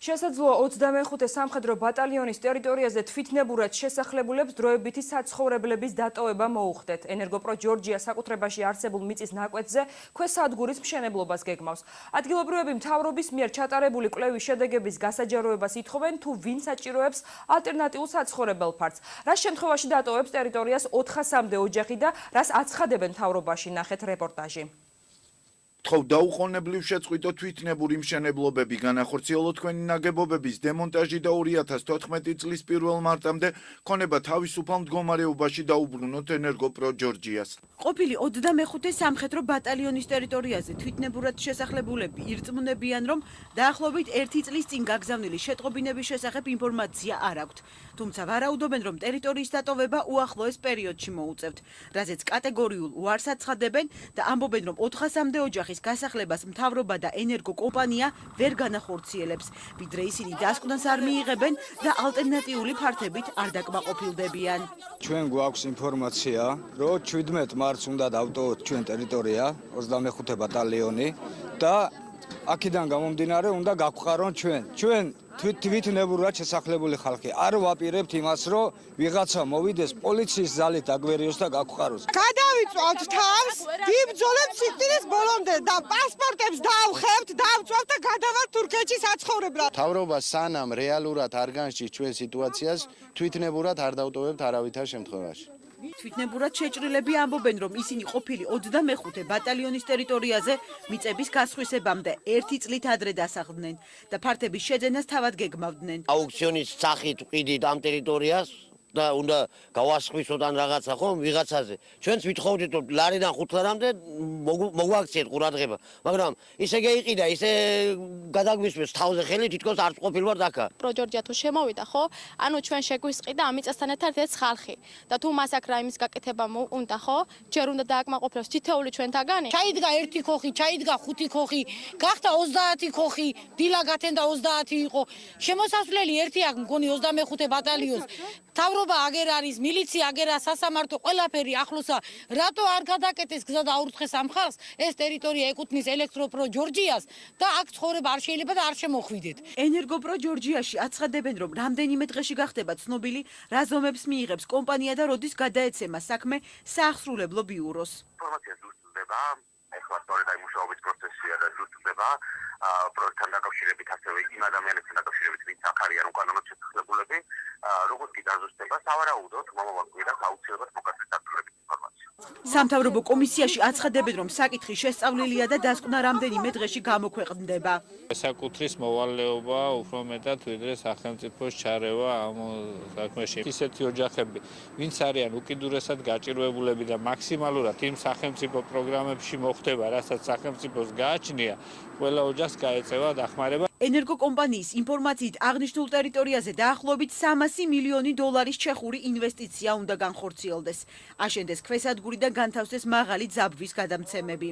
შესაძლოა 25 სამხედრო ბატალიონის ტერიტორიაზე თვითნებურად შესახლებულებს დროებითი საცხოვრებლების დატოვება მოუხდეთ. ენერგოპრო ჯორჯია საკუთრებაში არსებულ მიწის ნაკვეთზე ქვესადგურის მშენებლობას გეგმავს. ადგილობრივები მთავრობის მიერ ჩატარებული კვლევის შედეგების გასაჯაროებას ითხოვენ, თუ ვინ საჭიროებს ალტერნატიულ საცხოვრებელ ფართს. რას შემთხვევაში დატოვებს ტერიტორიას 400-მდე ოჯახი და რას აცხადებენ მთავრობაში, ნახეთ რეპორტაჟი. თხოვ დაუყოვნებლივ შეწყვიტო თვითნებური მშენებლობები, განახორციელოთ თქვენი ნაგებობების დემონტაჟი და 2014 წლის 1 მარტამდე ქონება თავისუფალ მდგომარეობაში დაუბრუნოთ ენერგოპრო ჯორჯიას. ყოფილი 25 სამხედრო ბატალიონის ტერიტორიაზე თვითნებურად შესახლებულები ირწმუნებიან, რომ დაახლოებით 1 წლის წინ გაგზავნილი შეტყობინების შესახებ ინფორმაცია არ აქვთ. თუმცა ვარაუდობენ, რომ ტერიტორიის დატოვება უახლოეს პერიოდში მოუწევთ, რაზეც კატეგორიულ უარს აცხადებენ და ამბობენ, რომ 400-მდე ოჯახის გასახლებას მთავრობა და ენერგო კომპანია ვერ განახორციელებს, ვიდრე ისინი დასკვნას არ მიიღებენ და ალტერნატიული ფართებით არ დაკმაყოფილდებიან. ჩვენ გვაქვს ინფორმაცია, რომ 17 მარტს უნდა დავტოვოთ ჩვენ ტერიტორია, 25 ბატალიონი და აქედან გამომდინარე უნდა გავყარონ ჩვენ თვითნებურად შესახლებული ხალხი. არ ვაპირებთ იმას, რომ ვიღაცა მოვიდეს პოლიციის ძალით აგვერიოს და გავყაროს. გადავიწვავთ თავს, ვიბრძოლებთ სიკვდილის ბოლომდე და პასპორტებს დავხევთ, დავწვავთ და გადავალთ თურქეთში საცხოვრებლად. მთავრობა სანამ რეალურად არ განსჯის ჩვენ სიტუაციას, თვითნებურად არ დავტოვებთ არავითარ შემთხვევაში. თვითნებურად შეჭრილები ამბობენ, რომ ისინი ყოფილი 25 ბატალიონის ტერიტორიაზე მიწების გასხვისებამდე 1 წლით ადრე დასახლდნენ და ფართების შეძენას თავად გეგმავდნენ. აუქციონის სახით ვყიდით ამ ტერიტორიას და უნდა გავასხვისოთ ან რაღაცა ხომ ვიღაცაზე. ჩვენც ვითხოვდით, რომ ლარიდან 5 ლარამდე მოგვაქციეთ ყურადღება, მაგრამ ისე გაიყიდა, ისე გადაგვისვეს თავზე ხელი, თითქოს არ ყოფილვართ აქა. პრო ჯორჯია თუ შემოვიდა, ხო? ანუ ჩვენ შეგვისყიდა ამ მიწასთან ერთად ეს ხალხი და თუ მას აქ რაიმის გაკეთება უნდა, ხო? ჯერ უნდა დააკმაყოფილოს თითოეული ჩვენთაგანი. ჩაიდგა 1 ქოხი, ჩაიდგა 5 ქოხი, გახდა 30 ქოხი, დილა გათენდა 30 იყო. შემოსასვლელი ერთი აქ მგონი 25 ბატალიონს. მთავრობა აგერ არის, მილიცია აგერა, სასამართლო, ყველაფერი ახლოსა. რატო არ გადაკეტეს გზა და აურთხეს ამ ხალხს? ეს ტერიტორია ეკუთვნის ელექტროპრო ჯორჯიას და აქ ცხოვრება არ შეიძლება და არ შემოხვიდეთ. ენერგოპრო ჯორჯიაში აცხადებენ, რომ რამდენიმე დღეში გახდება ცნობილი, რა ზომებს მიიღებს კომპანია და როდის გადაეცემა საქმე საახსრულებლო ბიუროს. ინფორმაცია ზუსტდება, ეხლა სწორედ აი მუშაობის პროცესია და ზუსტდება პროექტთან დაკავშირებით, ასევე იმ ადამიანებთან დაკავშირებით, ვინც აქ არიან უკანონოდ შესახლებულები, როგორც კი დაზუსტდება, სავარაუდოდ მომავალ კვირას აუცილებლად მოგაწევთ დაკავშირებით ინფორმაცია. სამთავრობო კომისიაში აცხადებენ, რომ საკითხი შესწავლილია და დასკვნა რამდენიმე დღეში გამოქვეყნდება. საკუთრის მოვალეობა უფრო მეტად ვიდრე სახელმწიფოს ჩარევა ამ საქმეში. ისეთი ოჯახები, ვინც არიან უკიდურესად გაჭირვებულები და მაქსიმალურად იმ სახელმწიფო პროგრამებში მოხდება, რასაც სახელმწიფოს გააჩნია, ყველა ოჯახს გაეწევა დახმარება. ენერგოკომპანიის ინფორმაციით აღნიშნულ ტერიტორიაზე დაახლოებით 300 მილიონი დოლარის ჩეხური ინვესტიცია უნდა განხორციელდეს. აშენდეს ქვესადგური და განთავსდეს მაღალი ძაბვის გადამცემები.